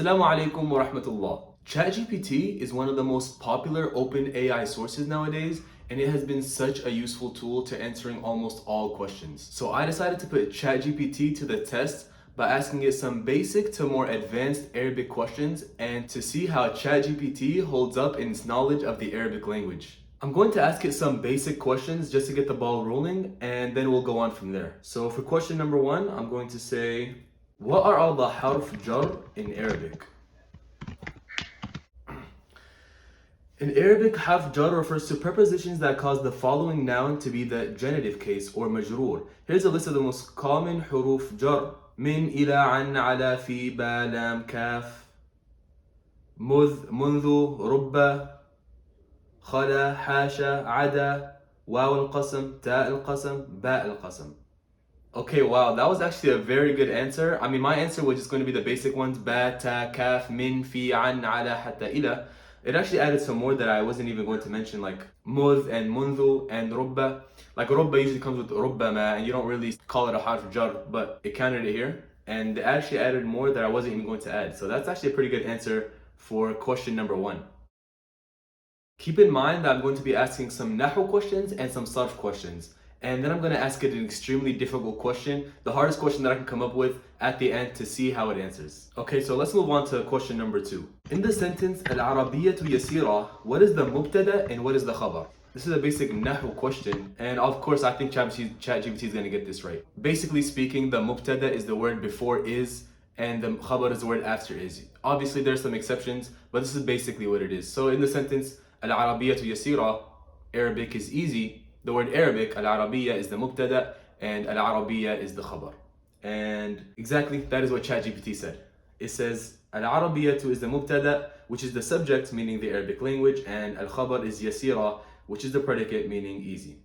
Assalamu alaikum wa rahmatullah. ChatGPT is one of the most popular open AI sources nowadays, and it has been such a useful tool to answering almost all questions. So I decided to put ChatGPT to the test by asking it some basic to more advanced Arabic questions and to see how ChatGPT holds up in its knowledge of the Arabic language. I'm going to ask it some basic questions just to get the ball rolling, and then we'll go on from there. So for question number one, I'm going to say, what are all the harf jar in Arabic? In Arabic, harf jar refers to prepositions that cause the following noun to be the genitive case or majroor. Here's a list of the most common huruf jar. من إلى عن على في با لام كاف منذ رب خلا حاشا عدا واو القسم تاء القسم باء القسم. Okay, wow, that was actually a very good answer. I mean, my answer was just going to be the basic ones: ba, ta, kaf, min, fi, an, ala, hatta, ila. It actually added some more that I wasn't even going to mention, like mudh and mundhu and rubba. Like rubba usually comes with rubbama, and you don't really call it a harf jar, but it counted it here. And they actually added more that I wasn't even going to add. So that's actually a pretty good answer for question number one. Keep in mind that I'm going to be asking some nahu questions and some sarf questions. And then I'm going to ask it an extremely difficult question, the hardest question that I can come up with at the end to see how it answers. Okay, so let's move on to question number two. In the sentence, al-arabiyyatu yasira, what is the mubtada and what is the khabar? This is a basic nahu question, and of course I think ChatGPT is going to get this right. Basically speaking, the mubtada is the word before is, and the khabar is the word after is. Obviously there's some exceptions, but this is basically what it is. So in the sentence, al-arabiyyatu yasira, Arabic is easy. The word Arabic, al-Arabiyya, is the mubtada and al-Arabiyya is the khabar. And exactly that is what ChatGPT said. It says al-Arabiyyatu is the mubtada, which is the subject, meaning the Arabic language, and al-khabar is yasira, which is the predicate, meaning easy.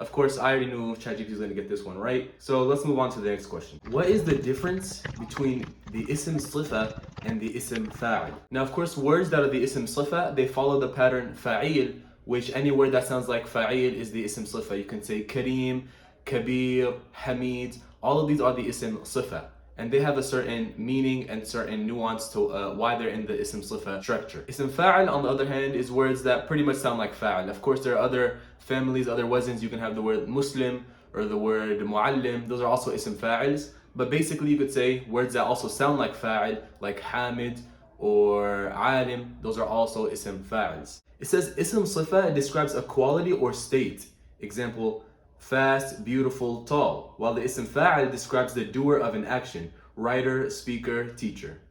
Of course, I already knew ChatGPT was going to get this one right. So let's move on to the next question. What is the difference between the ism sifa and the ism fa'il? Now, of course, words that are the ism sifa, they follow the pattern fa'il, which any word that sounds like fa'il is the ism sifa. You can say kareem, kabir, hamid. All of these are the ism sifa. And they have a certain meaning and certain nuance to why they're in the ism sifa structure. Ism fa'il, on the other hand, is words that pretty much sound like fa'il. Of course, there are other families, other wazns. You can have the word muslim or the word muallim. Those are also ism fa'ils. But basically, you could say words that also sound like fa'il, like hamid or alim. Those are also ism fa'ils. It says ism sifa describes a quality or state. Example, fast, beautiful, tall. While the ism fa'il describes the doer of an action, writer, speaker, teacher.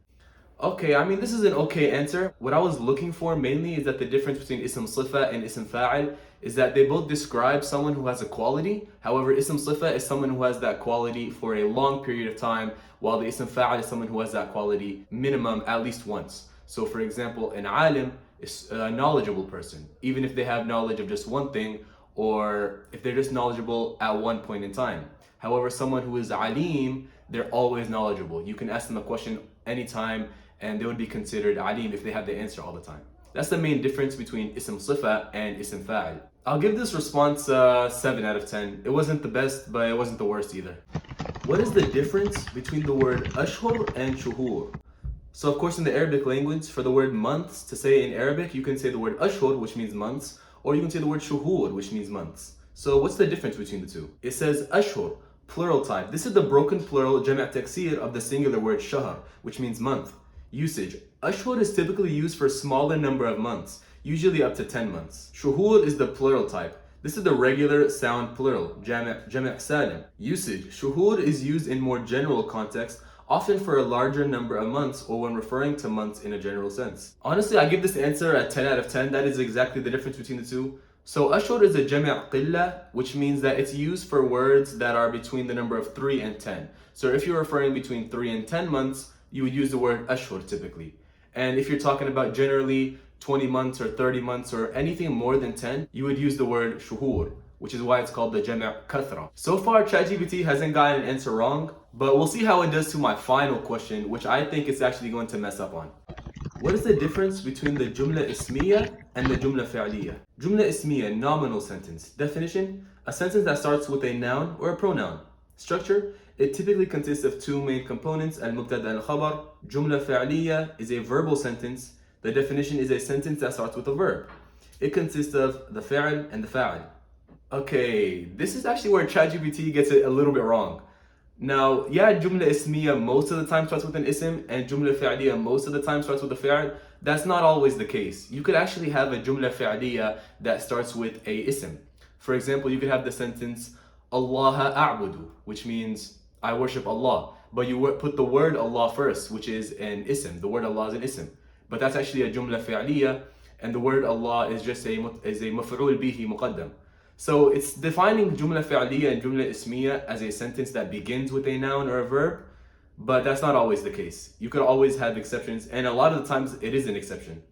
Okay, I mean, this is an okay answer. What I was looking for mainly is that the difference between ism sifa and ism fa'il is that they both describe someone who has a quality. However, ism sifa is someone who has that quality for a long period of time, while the ism fa'il is someone who has that quality minimum at least once. So for example, an alim is a knowledgeable person, even if they have knowledge of just one thing, or if they're just knowledgeable at one point in time. However, someone who is alim, they're always knowledgeable. You can ask them a question anytime and they would be considered alim if they have the answer all the time. That's the main difference between ism sifa and ism fa'il. I'll give this response 7 out of 10. It wasn't the best, but it wasn't the worst either. What is the difference between the word ashhur and shuhur? So of course in the Arabic language, for the word months, to say in Arabic, you can say the word ashhur, which means months, or you can say the word shuhur, which means months. So what's the difference between the two? It says ashhur, plural type. This is the broken plural jama' taksir of the singular word shahr, which means month. Usage. Ashhur is typically used for a smaller number of months, usually up to 10 months. Shuhur is the plural type. This is the regular sound plural, jama' salim. Usage. Shuhur is used in more general context, often for a larger number of months or when referring to months in a general sense. Honestly, I give this answer a 10 out of 10. That is exactly the difference between the two. So ashhur is a jama' qilla, which means that it's used for words that are between the number of 3 and 10. So if you're referring between 3 and 10 months, you would use the word ashhur typically. And if you're talking about generally 20 months or 30 months or anything more than 10, you would use the word shuhur, which is why it's called the jama' kathra. So far, ChatGPT hasn't gotten an answer wrong, but we'll see how it does to my final question, which I think it's actually going to mess up on. What is the difference between the jumla ismiya and the jumla fi'liya? Jumla ismiya, nominal sentence. Definition: a sentence that starts with a noun or a pronoun. Structure: It typically consists of two main components, al-mubtada and al-khabar. Jumla fi'liya is a verbal sentence. The definition is a sentence that starts with a verb. It consists of the fi'l and the fa'il. Okay, this is actually where ChatGPT gets it a little bit wrong. Now, yeah, jumla ismiya most of the time starts with an ism, and jumla fi'liya most of the time starts with a fi'l. That's not always the case. You could actually have a jumla fi'liya that starts with a ism. For example, you could have the sentence, Allah a'budu, which means I worship Allah. But you put the word Allah first, which is an ism. The word Allah is an ism. But that's actually a jumla fi'liya, and the word Allah is just a maf'ul bihi muqaddam. So it's defining jumla fi'liya and jumla ismiya as a sentence that begins with a noun or a verb, but that's not always the case. You could always have exceptions, and a lot of the times it is an exception.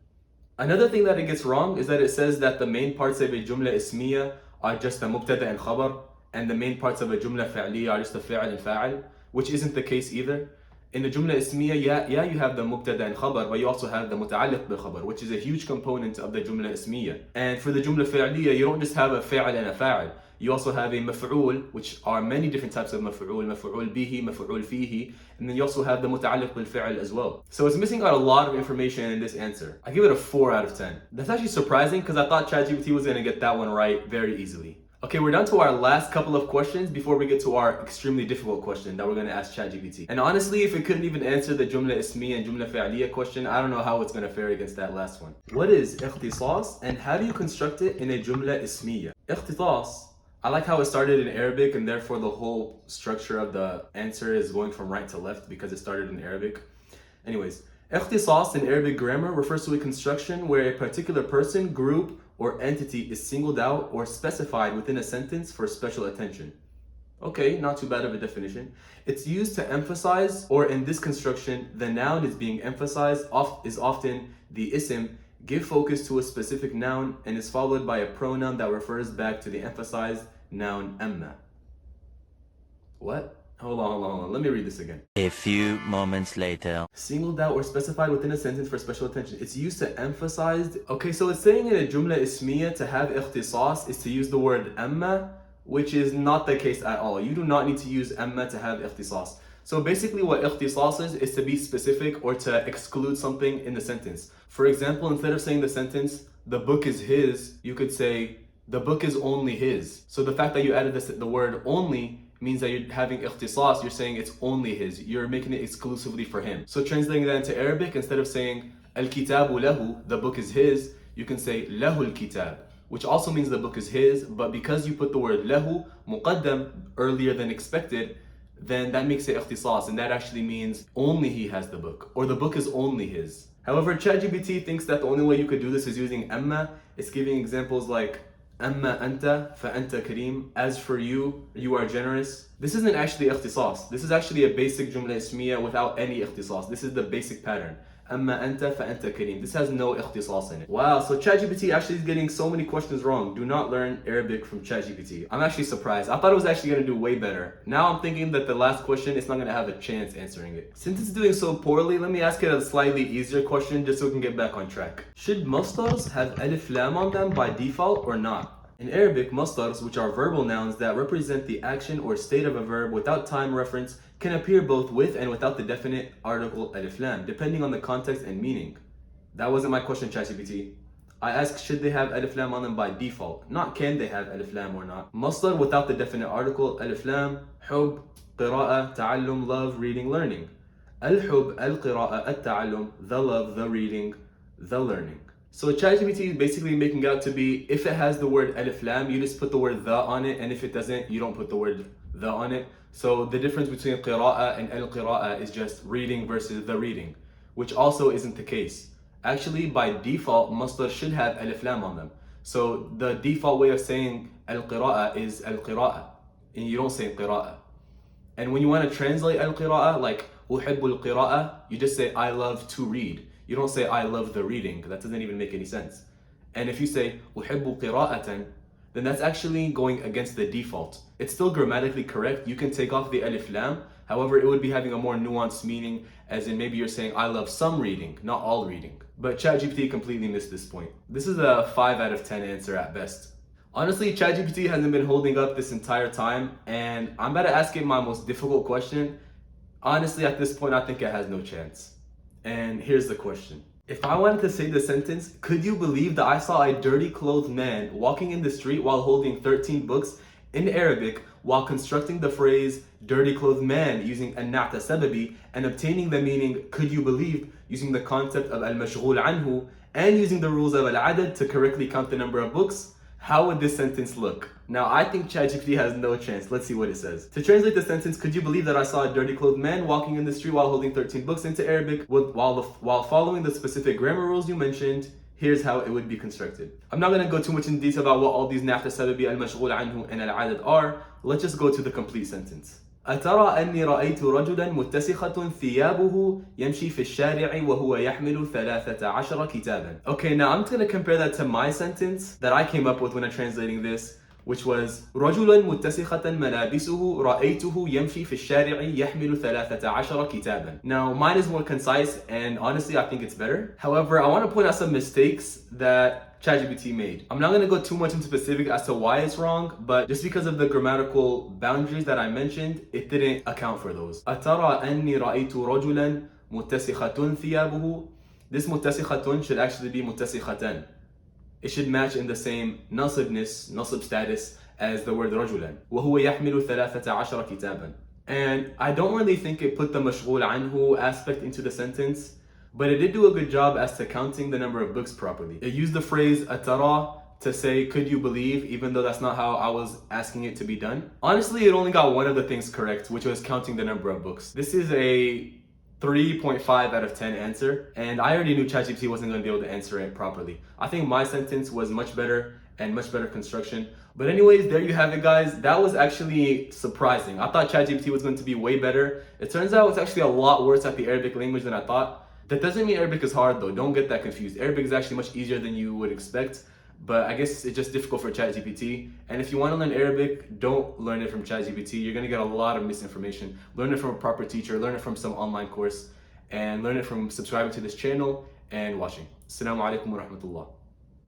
Another thing that it gets wrong is that it says that the main parts of a jumla ismiya are just a mubtada and khabar, and the main parts of a jumla fi'liya are just a fi'l and fa'il, which isn't the case either. In the jumla ismiya, yeah, you have the mubtada and khabar, but you also have the muta'alliq bil khabar, which is a huge component of the jumla ismiya. And for the jumla fi'liya, you don't just have a fi'l and a fa'il. You also have a maf'ul, which are many different types of maf'ul bihi, maf'ul fihi, and then you also have the muta'alliq bil fi'l as well. So it's missing out a lot of information in this answer. I give it a 4 out of 10. That's actually surprising because I thought ChatGPT was going to get that one right very easily. Okay, we're down to our last couple of questions before we get to our extremely difficult question that we're going to ask ChatGPT. And honestly, if it couldn't even answer the jumla ismiya and jumla fi'liya question, I don't know how it's going to fare against that last one. What is ikhtisas and how do you construct it in a jumla ismiya? Ikhtisas, I like how it started in Arabic and therefore the whole structure of the answer is going from right to left because it started in Arabic. Anyways, ikhtisas in Arabic grammar refers to a construction where a particular person, group, or entity is singled out or specified within a sentence for special attention. Okay, not too bad of a definition. It's used to emphasize, or in this construction, the noun is being emphasized is often the ism, give focus to a specific noun, and is followed by a pronoun that refers back to the emphasized noun amma. What? Hold on. Let me read this again. A few moments later. Singled out or specified within a sentence for special attention. It's used to emphasize. Okay, so it's saying in a jumla ismiya to have ikhtisas is to use the word amma, which is not the case at all. You do not need to use amma to have ikhtisas. So basically what ikhtisas is to be specific or to exclude something in the sentence. For example, instead of saying the sentence, the book is his, you could say, the book is only his. So the fact that you added the word only means that you're having ikhtisas, you're saying it's only his. You're making it exclusively for him. So translating that into Arabic, instead of saying al-kitabu lahu, the book is his, you can say lahu al-kitab, which also means the book is his, but because you put the word lahu, muqaddam, earlier than expected, then that makes it ikhtisas, and that actually means only he has the book, or the book is only his. However, ChatGPT thinks that the only way you could do this is using amma. It's giving examples like amma anta fa anta kareem, as for you, you are generous. This isn't actually ikhtisas. This is actually a basic jumla ismiya without any ikhtisas. This is the basic pattern. Amma anta fa anta kareem. This has no ikhtisas in it. Wow, so ChatGPT actually is getting so many questions wrong. Do not learn Arabic from ChatGPT. I'm actually surprised. I thought it was actually going to do way better. Now I'm thinking that the last question, it's not going to have a chance answering it. Since it's doing so poorly, let me ask it a slightly easier question just so we can get back on track. Should masdars have alif lam on them by default or not? In Arabic, masdars, which are verbal nouns that represent the action or state of a verb without time reference, can appear both with and without the definite article alif lam, depending on the context and meaning. That wasn't my question, ChatGPT. I asked, should they have alif lam on them by default, not can they have alif lam or not. Masdar without the definite article alif lam, hub, qira'a, ta'allum, love, reading, learning. Al-hub, al-qira'a, al-ta'allum, the love, the reading, the learning. So ChatGPT is basically making out to be, if it has the word alif lam, you just put the word the on it, and if it doesn't, you don't put the word the on it. So the difference between qira'a and al-qira'a is just reading versus the reading, which also isn't the case. Actually, by default, masdar should have alif lam on them. So the default way of saying al-qira'a is al-qira'a, and you don't say qira'a. And when you want to translate al-qira'a, like uhibbu al-qira'a, you just say I love to read. You don't say I love the reading. That doesn't even make any sense. And if you say uhibbu qira'atan, then that's actually going against the default. It's still grammatically correct. You can take off the alif lam. However, it would be having a more nuanced meaning, as in maybe you're saying I love some reading, not all reading. But ChatGPT completely missed this point. This is a 5 out of 10 answer at best. Honestly, ChatGPT hasn't been holding up this entire time, and I'm about to ask it my most difficult question. Honestly, at this point, I think it has no chance. And here's the question. If I wanted to say the sentence, could you believe that I saw a dirty clothed man walking in the street while holding 13 books in Arabic while constructing the phrase dirty clothed man using an-na'ta sababi and obtaining the meaning could you believe using the concept of al-mashghul anhu and using the rules of al-adad to correctly count the number of books? How would this sentence look? Now, I think ChatGPT has no chance. Let's see what it says. To translate the sentence, could you believe that I saw a dirty clothed man walking in the street while holding 13 books into Arabic while following the specific grammar rules you mentioned? Here's how it would be constructed. I'm not going to go too much in detail about what all these nafta sababi al-mashghul anhu and al-adad are. Let's just go to the complete sentence. أترى أني رأيت رجلا متسخة ثيابه يمشي في الشارع وهو يحمل 13 كتابا. Okay, now I'm going to compare that to my sentence that I came up with when I'm translating this, which was رجلا متسخة ملابسه رأيته يمشي في الشارع يحمل 13 كتابا. Now mine is more concise and honestly I think it's better. However, I want to point out some mistakes that ChatGPT made. I'm not going to go too much into specific as to why it's wrong, but just because of the grammatical boundaries that I mentioned, it didn't account for those. أترى أني رأيت رجلا متسخة ثيابه. This متسخة should actually be متسخة. It should match in the same nasib status as the word رجلا. وهو يحمل 13 كتابا. And I don't really think it put the مشغول عنه aspect into the sentence, but it did do a good job as to counting the number of books properly. It used the phrase atara to say, could you believe, even though that's not how I was asking it to be done. Honestly, it only got one of the things correct, which was counting the number of books. This is a 3.5 out of 10 answer, and I already knew ChatGPT wasn't going to be able to answer it properly. I think my sentence was much better and much better construction. But anyways, there you have it, guys. That was actually surprising. I thought ChatGPT was going to be way better. It turns out it's actually a lot worse at the Arabic language than I thought. That doesn't mean Arabic is hard though, don't get that confused. Arabic is actually much easier than you would expect, but I guess it's just difficult for ChatGPT. And if you want to learn Arabic, don't learn it from ChatGPT. You're going to get a lot of misinformation. Learn it from a proper teacher, learn it from some online course, and learn it from subscribing to this channel and watching. Assalamu alaikum wa rahmatullah.